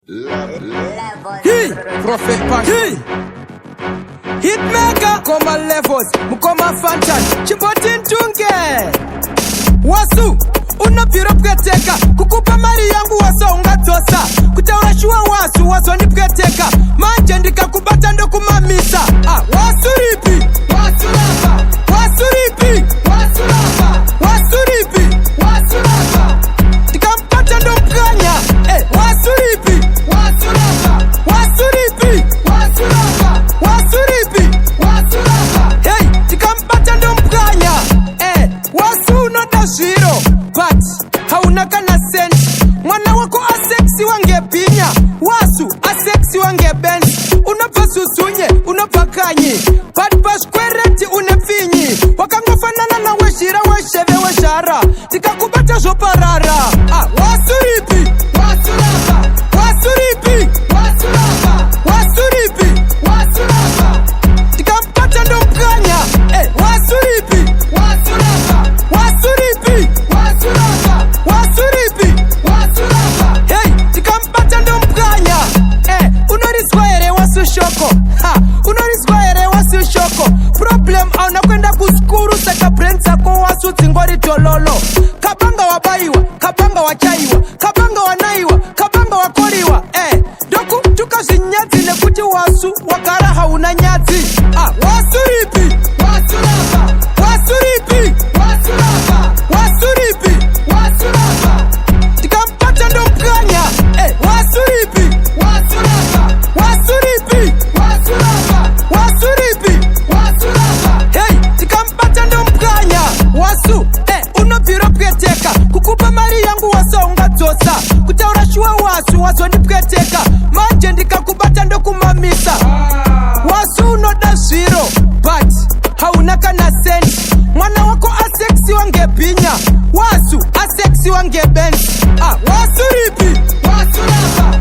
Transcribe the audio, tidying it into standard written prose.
Hey, Prophet Pash. Hey, Hitmaker. Mukoma levels, Mukoma fantan. Chibotin tunge. Wasu, unapira pweteka. Kukupa mari yangu wasa ungatosa. Kutaurashua wasu, wasu nipweteka. Manje ndika kubata ndo kumamisa. Wasu ripi, wasu lava. Wasu ripi, wasu lava. Wasu ripi, wasu lava. Ndikampata ndo mkanya. Wasu ripi, wasu lava. Wasu ripi, wasu lava. Wasu ripi, wasu lava. Hey, ndikampata ndo mkanya. Wasu nota zero, but hauna kana sense. Mwana wako asexi wangepinya. Wasu asexi wangebench. Unapasu sunye, unapakanyi. Bad bash kwereti unefinyi. Wakangofanana na weshira wesheve weshara. Tikakubata joparara. Wasu ripi, wasu lava. Wasu ripi, wasu lava. Wasu ripi, wasu lava. Tikampata ndo mkanya. Wasu ripi, wasu lava. Wasu ripi, wasu lava. Wasu ripi, wasu lava. Hey, tikampata ndo mkanya. Unoriswaere wasu shoko. Unoriswaere wasu shoko. Problem auna kwenda kuskuru seka prensa kwa wasu tingori tololo. Kabanga wabaiwa, kabanga wachaiwa, kabanga wanaiwa, kabanga wakoriwa. Doku chuka zinyati nekuti wasu wakara hauna nyati. Wasu ripi, wasu lava. Wasu ripi, wasu lava. Wasu ripi, wasu lava. Tikampata ndo mkanya. Wasu ripi, wasu lava. Wasu ripi, wasu lava. Wasu ripi, wasu lava. Hey, tikampata ndo mkanya. Wasu, unopira pweteka. Kukupa mari yangu wasa ungatosa. Kutaurashua wasu, wasu nipweteka. Manje ndikakubata ndo kumamisa. Wasu nota zero, but hauna kana sense. Mwana wako asexi wangepinya. Wasu asexi wangebench. Wasu ripi, wasu lava.